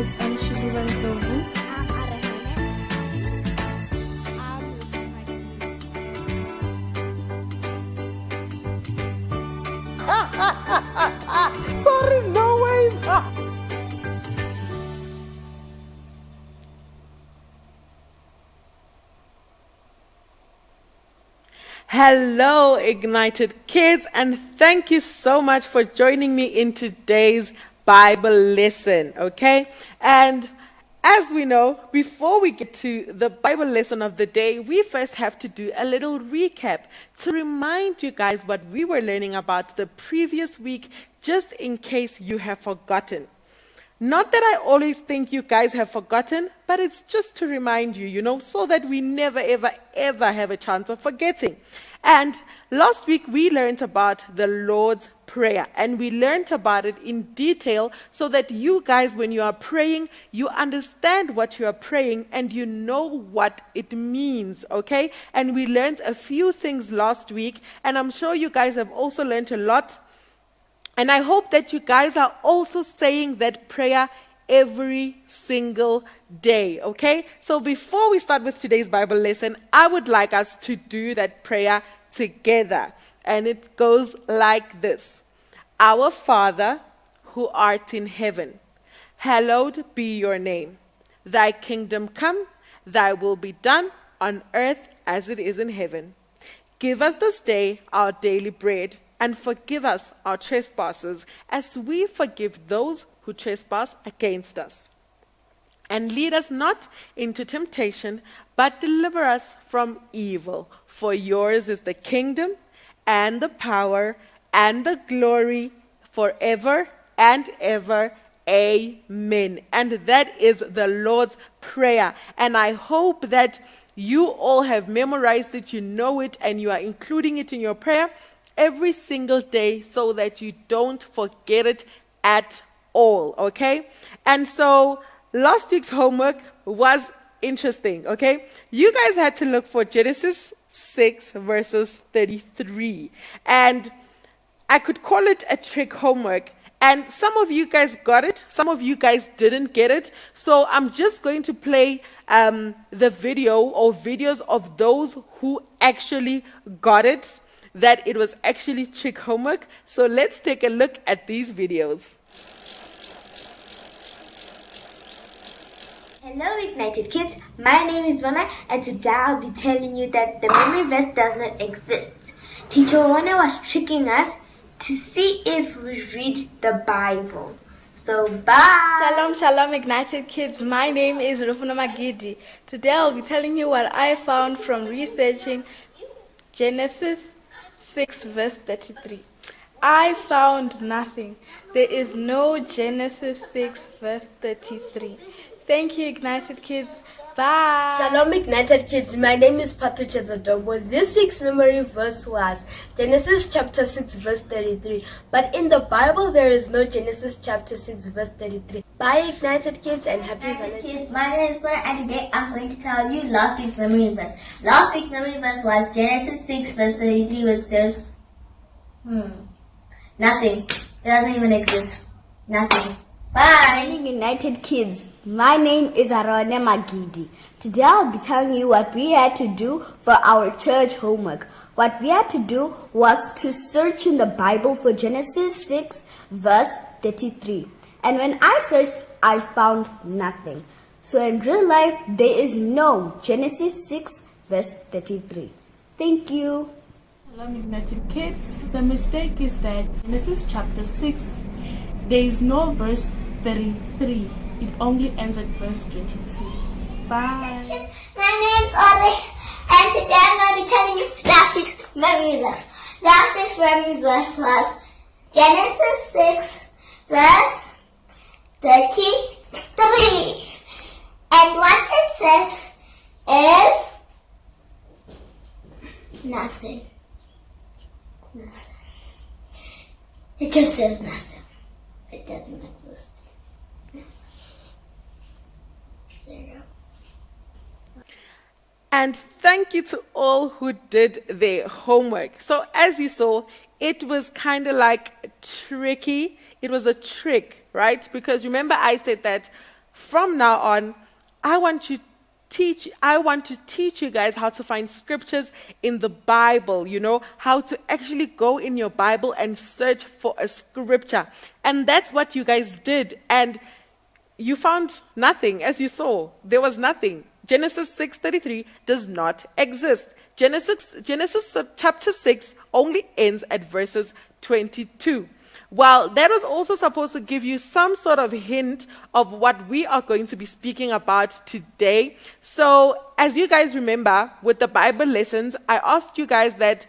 kids. I'm Shibulan Ndlovu. Sorry, no ways. Hello, Ignited Kids, and thank you so much for joining me in today's Bible lesson, okay? And as we know, before we get to the Bible lesson of the day, we first have to do a little recap to remind you guys what we were learning about the previous week, just in case you have forgotten. Not that I always think you guys have forgotten, but it's just to remind you, so that we never, ever, ever have a chance of forgetting. And last week we learned about the Lord's Prayer, and we learned about it in detail so that you guys, when you are praying, you understand what you are praying and you know what it means, okay? And we learned a few things last week, and I'm sure you guys have also learned a lot. And I hope that you guys are also saying that prayer every single day, okay? So before we start with today's Bible lesson, I would like us to do that prayer together. And it goes like this. Our Father, who art in heaven, hallowed be your name. Thy kingdom come, thy will be done on earth as it is in heaven. Give us this day our daily bread, and forgive us our trespasses, as we forgive those who trespass against us. And lead us not into temptation, but deliver us from evil. For yours is the kingdom, and the power, and the glory, forever and ever. Amen. And that is the Lord's Prayer. And I hope that you all have memorized it, you know it, and you are including it in your prayer every single day so that you don't forget it at all, okay? And so last week's homework was interesting, okay? You guys had to look for Genesis 6 verses 33. And I could call it a trick homework. And some of you guys got it, some of you guys didn't get it. So I'm just going to play the video or videos of those who actually got it, that it was actually trick homework. So let's take a look at these videos. Hello Ignited Kids, my name is Donna, and today I'll be telling you that the memory verse does not exist. Teacher Warner was tricking us to see if we read the Bible. So bye! Shalom, shalom, Ignited Kids. My name is Rufuna Magidi. Today I'll be telling you what I found from researching Genesis 6 verse 33. I found nothing. There is no Genesis 6 verse 33. Thank you, Ignited Kids. Bye. Shalom, Ignited Kids. My name is Patricia Zadobo. This week's memory verse was Genesis chapter 6 verse 33. But in the Bible, there is no Genesis chapter 6 verse 33. Bye, Ignited Kids, and happy Ignited Valentine's. Kids, my name is Gwen, and today I'm going to tell you last week's memory verse. Last week's memory verse was Genesis 6 verse 33, which says, nothing. It doesn't even exist. Nothing. Bye! Morning, United Kids. My name is Arone Magidi. Today I'll be telling you what we had to do for our church homework. What we had to do was to search in the Bible for Genesis 6 verse 33. And when I searched, I found nothing. So in real life, there is no Genesis 6 verse 33. Thank you. Hello, Ignited Kids. The mistake is that Genesis chapter 6, there is no verse 33. It only ends at verse 22. Bye. My name's Audrey, and today I'm going to be telling you last week's memory verse. Last week's memory verse was Genesis 6 verse 33. And what it says is nothing. Nothing. It just says nothing. It doesn't exist. Zero. And thank you to all who did their homework. So as you saw, it was kind of like tricky. It was a trick, right? Because remember I said that from now on, I want to teach you guys how to find scriptures in the Bible, how to actually go in your Bible and search for a scripture. And that's what you guys did. And you found nothing, as you saw. There was nothing. Genesis 6:33 does not exist. Genesis chapter 6 only ends at verses 22. Well, that was also supposed to give you some sort of hint of what we are going to be speaking about today. So, as you guys remember, with the Bible lessons, I asked you guys that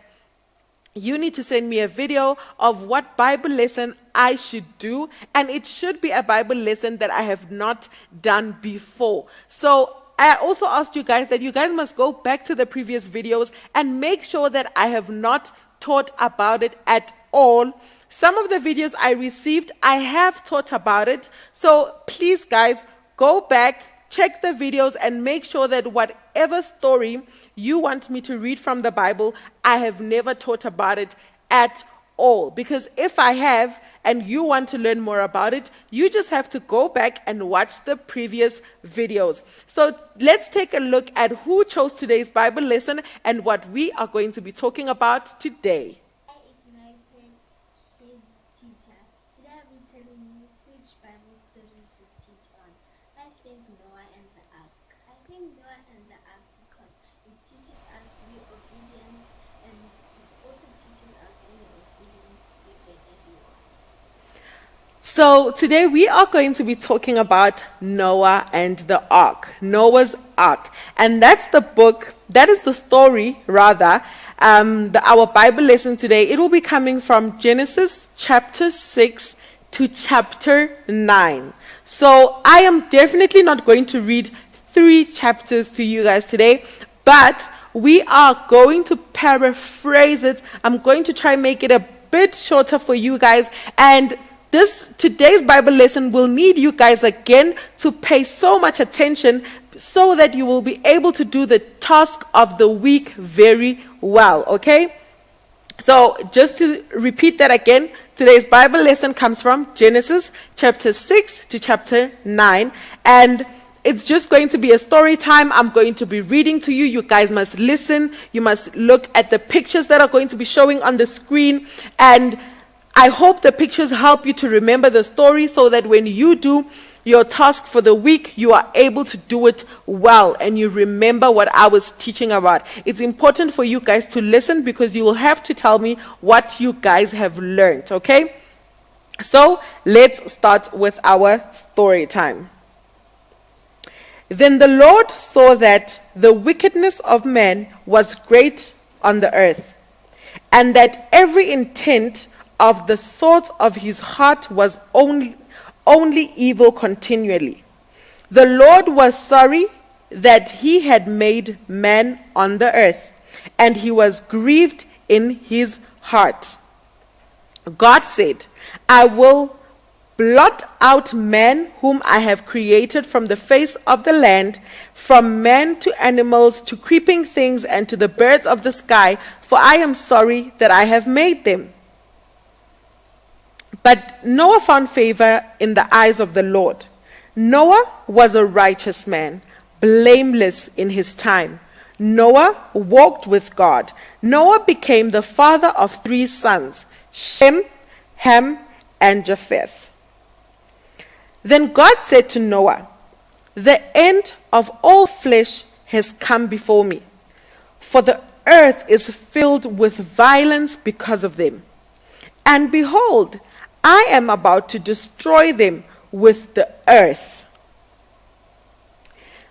you need to send me a video of what Bible lesson I should do, and it should be a Bible lesson that I have not done before. So, I also asked you guys that you guys must go back to the previous videos and make sure that I have not taught about it at all. Some of the videos I received, I have taught about it. So please, guys, go back, check the videos, and make sure that whatever story you want me to read from the Bible, I have never taught about it at all. Because if I have, and you want to learn more about it, you just have to go back and watch the previous videos. So let's take a look at who chose today's Bible lesson and what we are going to be talking about today. So today we are going to be talking about Noah and the ark, Noah's ark. And that's the book, that is the story rather, our Bible lesson today. It will be coming from Genesis chapter 6 to chapter 9. So I am definitely not going to read 3 chapters to you guys today, but we are going to paraphrase it. I'm going to try and make it a bit shorter for you guys, and today's Bible lesson will need you guys again to pay so much attention so that you will be able to do the task of the week very well, okay? So just to repeat that again, today's Bible lesson comes from Genesis chapter 6 to chapter 9, and it's just going to be a story time. I'm going to be reading to you. You guys must listen. You must look at the pictures that are going to be showing on the screen, and I hope the pictures help you to remember the story so that when you do your task for the week, you are able to do it well and you remember what I was teaching about. It's important for you guys to listen because you will have to tell me what you guys have learned, okay? So let's start with our story time. Then the Lord saw that the wickedness of man was great on the earth, and that every intent of the thoughts of his heart was only evil continually. The Lord was sorry that he had made man on the earth, and he was grieved in his heart. God said, I will blot out man whom I have created from the face of the land, from man to animals to creeping things and to the birds of the sky, for I am sorry that I have made them. But Noah found favor in the eyes of the Lord. Noah was a righteous man, blameless in his time. Noah walked with God. Noah became the father of 3 sons, Shem, Ham, and Japheth. Then God said to Noah, the end of all flesh has come before me, for the earth is filled with violence because of them. And behold, I am about to destroy them with the earth.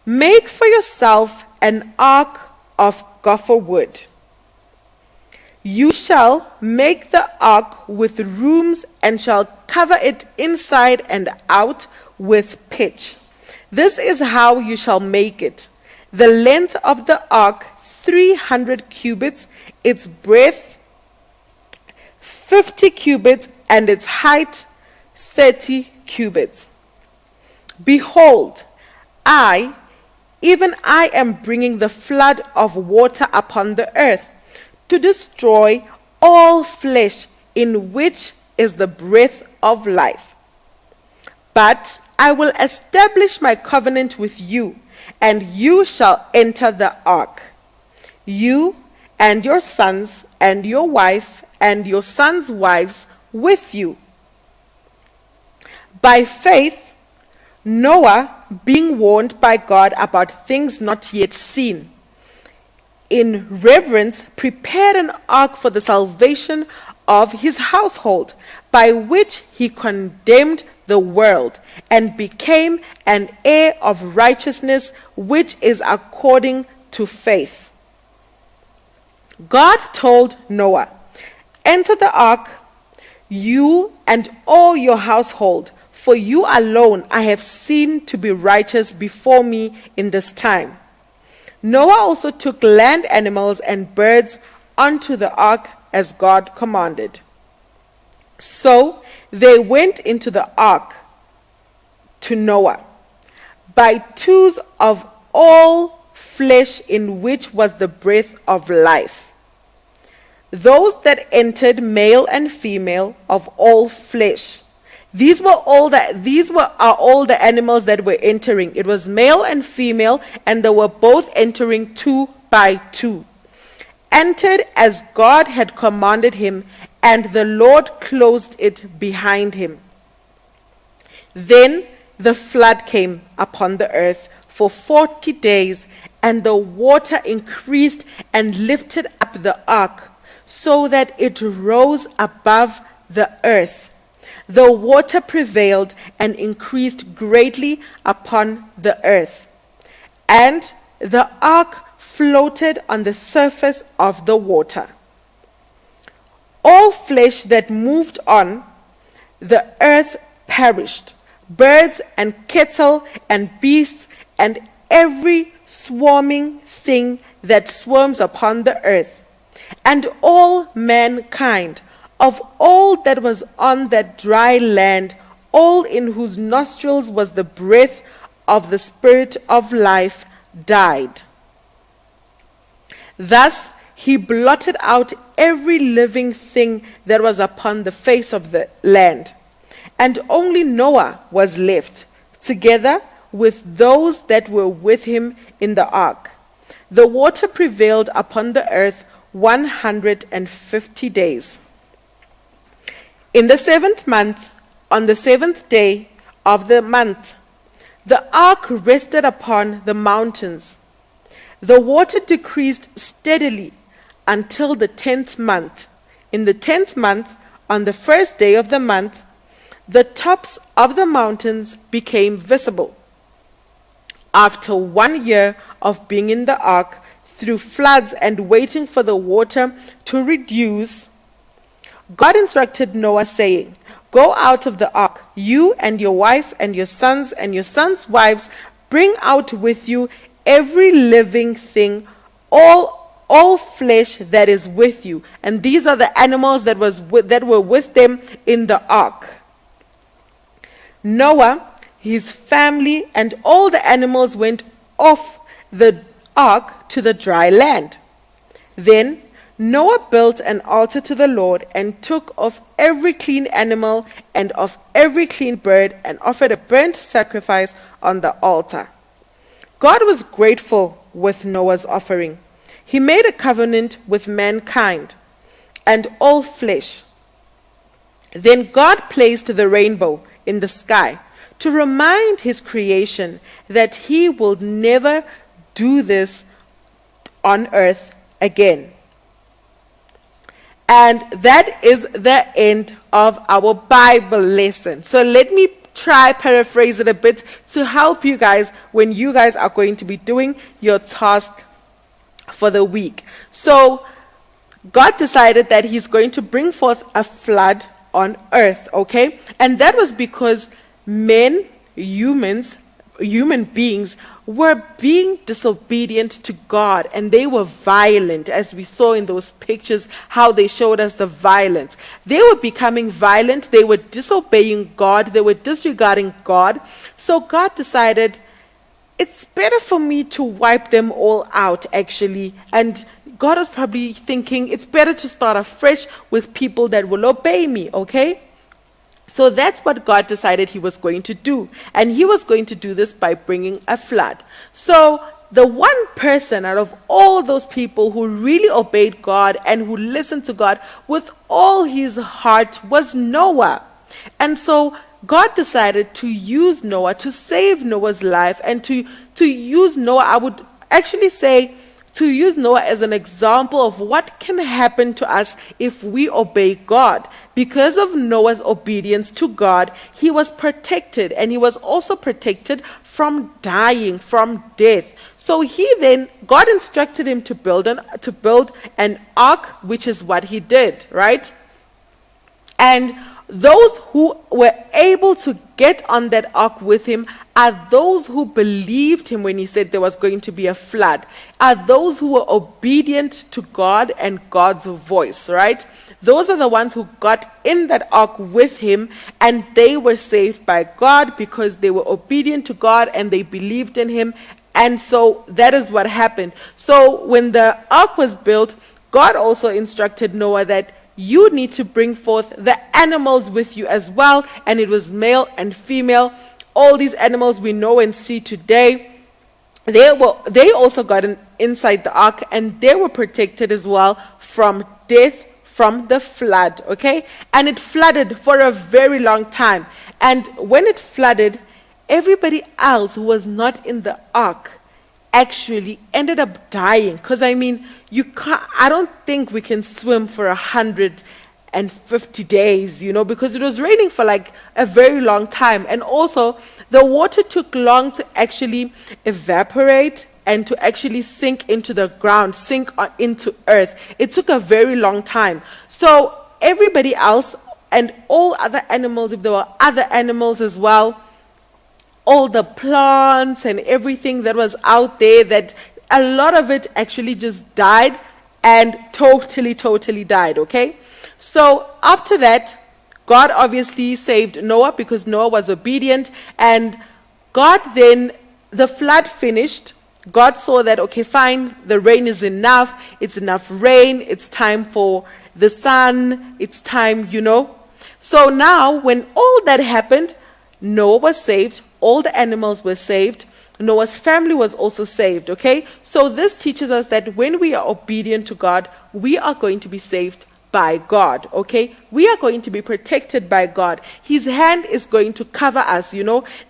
Make for yourself an ark of gopher wood. You shall make the ark with rooms and shall cover it inside and out with pitch. This is how you shall make it. The length of the ark 300 cubits, its breadth 50 cubits, and its height 30 cubits. Behold, even I am bringing the flood of water upon the earth to destroy all flesh in which is the breath of life. But I will establish my covenant with you, and you shall enter the ark, you and your sons and your wife and your sons' wives with you. By faith, Noah, being warned by God about things not yet seen, in reverence prepared an ark for the salvation of his household, by which he condemned the world and became an heir of righteousness, which is according to faith. God told Noah, enter the ark, you and all your household, for you alone I have seen to be righteous before me in this time. Noah also took land animals and birds onto the ark as God commanded. So they went into the ark to Noah, by twos of all flesh, in which was the breath of life. Those that entered, male and female, of all flesh. These are all the animals that were entering. It was male and female, and they were both entering 2 by 2. Entered as God had commanded him, and the Lord closed it behind him. Then the flood came upon the earth for 40 days, and the water increased and lifted up the ark, so that it rose above the earth. The water prevailed and increased greatly upon the earth, and the ark floated on the surface of the water. All flesh that moved on the earth perished, birds and cattle and beasts and every swarming thing that swarms upon the earth, and all mankind, of all that was on that dry land, all in whose nostrils was the breath of the Spirit of life, died. Thus he blotted out every living thing that was upon the face of the land, and only Noah was left, together with those that were with him in the ark. The water prevailed upon the earth 150 days. In the 7th month, on the 7th day of the month, the ark rested upon the mountains. The water decreased steadily until the 10th month. In the 10th month, on the 1st day of the month, the tops of the mountains became visible. After 1 year of being in the ark, through floods and waiting for the water to reduce, God instructed Noah, saying, go out of the ark, you and your wife and your sons' wives. Bring out with you every living thing, all flesh that is with you. And these are the animals that were with them in the ark. Noah, his family, and all the animals went off the ark to the dry land. Then Noah built an altar to the Lord and took of every clean animal and of every clean bird and offered a burnt sacrifice on the altar. God was grateful with Noah's offering. He made a covenant with mankind and all flesh. Then God placed the rainbow in the sky to remind his creation that he will never do this on earth again. And that is the end of our Bible lesson. So let me try paraphrase it a bit to help you guys when you guys are going to be doing your task for the week. So God decided that he's going to bring forth a flood on earth, okay? And that was because human beings were being disobedient to God, and they were violent, as we saw in those pictures, how they showed us the violence. They were becoming violent, they were disobeying God, they were disregarding God. So God decided, it's better for me to wipe them all out, actually. And God was probably thinking, it's better to start afresh with people that will obey me, okay? So that's what God decided he was going to do. And he was going to do this by bringing a flood. So the one person out of all those people who really obeyed God and who listened to God with all his heart was Noah. And so God decided to use Noah to save Noah's life and to use Noah, I would actually say, to use Noah as an example of what can happen to us if we obey God. Because of Noah's obedience to God, he was protected, and he was also protected from dying, from death. So God instructed him to build an ark, which is what he did, right? And those who were able to get on that ark with him are those who believed him when he said there was going to be a flood, are those who were obedient to God and God's voice, right? Those are the ones who got in that ark with him, and they were saved by God because they were obedient to God and they believed in him. And so that is what happened. So when the ark was built, God also instructed Noah that you need to bring forth the animals with you as well. And it was male and female. All these animals we know and see today, they also got inside the ark, and they were protected as well from death, from the flood, okay? And it flooded for a very long time. And when it flooded, everybody else who was not in the ark actually ended up dying. Because I don't think we can swim for 150 days, because it was raining for like a very long time. And also the water took long to actually evaporate and to actually sink into the ground, sink into earth. It took a very long time. So everybody else and all other animals, if there were other animals as well, all the plants and everything that was out there, that a lot of it actually just died and totally died, okay? So after that, God obviously saved Noah because Noah was obedient, and the flood finished. God saw that, okay, fine, the rain is enough, it's enough rain, it's time for the sun, it's time, So now, when all that happened, Noah was saved, all the animals were saved, Noah's family was also saved, okay? So this teaches us that when we are obedient to God, we are going to be saved by God, okay? We are going to be protected by God. His hand is going to cover us,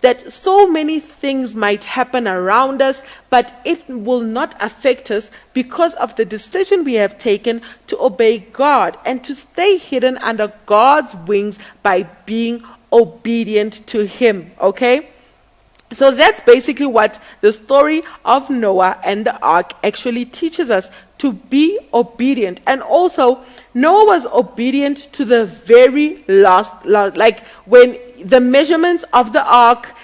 that so many things might happen around us, but it will not affect us because of the decision we have taken to obey God and to stay hidden under God's wings by being obedient to him, okay? So that's basically what the story of Noah and the ark actually teaches us, to be obedient. And also, Noah was obedient to the very last, like when the measurements of the ark,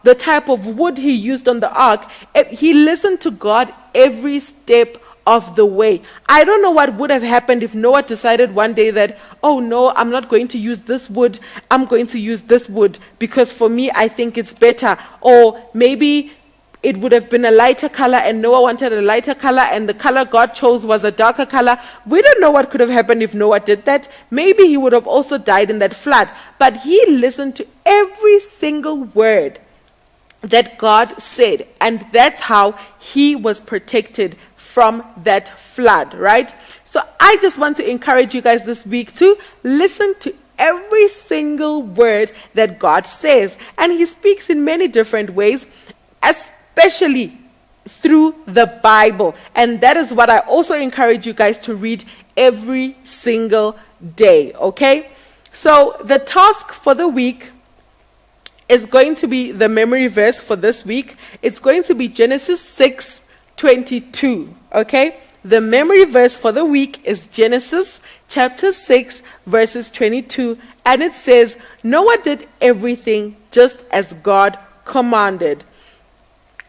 the type of wood he used on the ark, he listened to God every step of the way. I don't know what would have happened if Noah decided one day that, oh no, I'm not going to use this wood, I'm going to use this wood because for me I think it's better. Or maybe it would have been a lighter color and Noah wanted a lighter color and the color God chose was a darker color. We don't know what could have happened if Noah did that. Maybe he would have also died in that flood. But he listened to every single word that God said, and that's how he was protected from that flood, right? So I just want to encourage you guys this week to listen to every single word that God says. And he speaks in many different ways, especially through the Bible. And that is what I also encourage you guys to read every single day, okay? So the task for the week is going to be the memory verse for this week. It's going to be Genesis 6:22, okay? The memory verse for the week is Genesis chapter 6, verses 22, and it says, Noah did everything just as God commanded.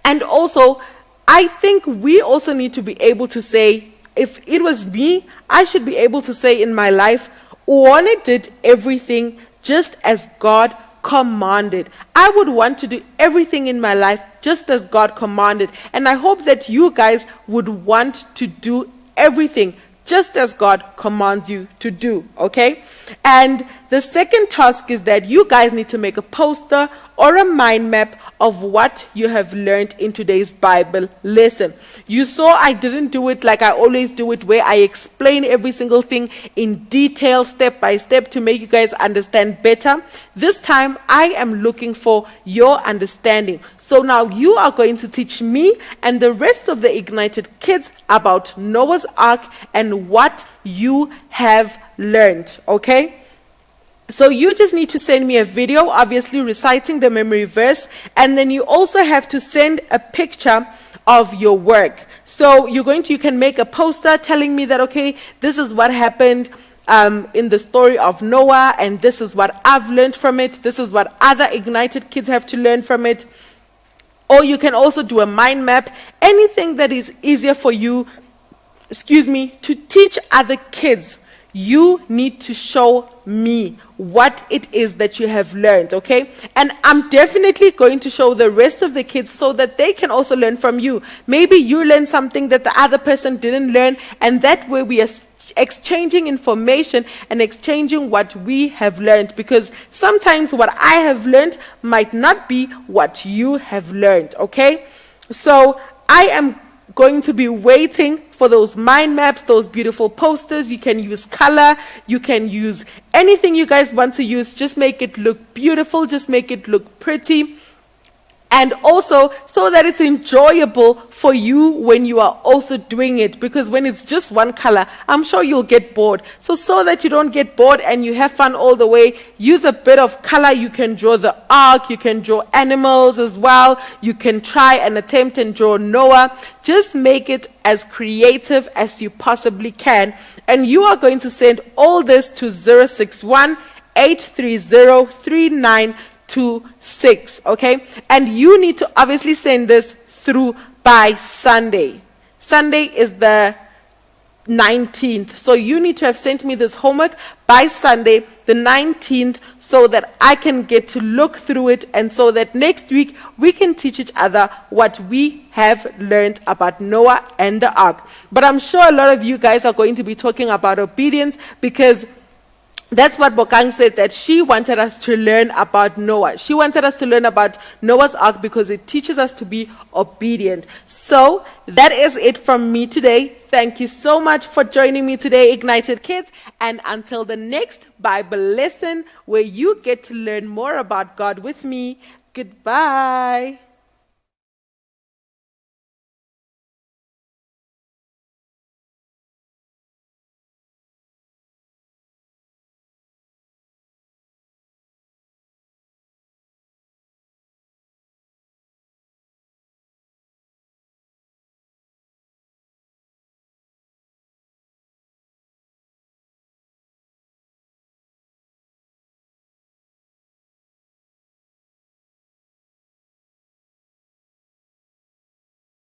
And also, I think we also need to be able to say, if it was me, I should be able to say in my life, Uone did everything just as God commanded. I would want to do everything in my life just as God commanded. And I hope that you guys would want to do everything just as God commands you to do, okay? And the second task is that you guys need to make a poster or a mind map of what you have learned in today's Bible lesson. You saw I didn't do it like I always do it, where I explain every single thing in detail, step by step, to make you guys understand better. This time, I am looking for your understanding. So now you are going to teach me and the rest of the Ignited kids about Noah's Ark and what you have learned, okay? So you just need to send me a video, obviously reciting the memory verse, and then you also have to send a picture of your work. So you can make a poster telling me that, okay, this is what happened in the story of Noah, and this is what I've learned from it. This is what other Ignited kids have to learn from it. Or you can also do a mind map, anything that is easier for you, to teach other kids. You need to show me what it is that you have learned, okay? And I'm definitely going to show the rest of the kids so that they can also learn from you. Maybe you learn something that the other person didn't learn, and that way we are exchanging information and exchanging what we have learned, because sometimes what I have learned might not be what you have learned, okay? So I am going to be waiting for those mind maps, those beautiful posters. You can use color, you can use anything you guys want to use. Just make it look beautiful, just make it look pretty. And also so that it's enjoyable for you when you are also doing it, because when it's just one color, I'm sure you'll get bored. So that you don't get bored and you have fun all the way, use a bit of color. You can draw the ark, you can draw animals as well, you can try and attempt and draw Noah. Just make it as creative as you possibly can. And you are going to send all this to 061 830 3926, okay? And you need to obviously send this through by Sunday. Sunday is the 19th. So you need to have sent me this homework by Sunday, the 19th, so that I can get to look through it, and so that next week we can teach each other what we have learned about Noah and the ark. But I'm sure a lot of you guys are going to be talking about obedience, because that's what Bokang said, that she wanted us to learn about Noah. She wanted us to learn about Noah's Ark because it teaches us to be obedient. So that is it from me today. Thank you so much for joining me today, Ignited Kids. And until the next Bible lesson, where you get to learn more about God with me, goodbye.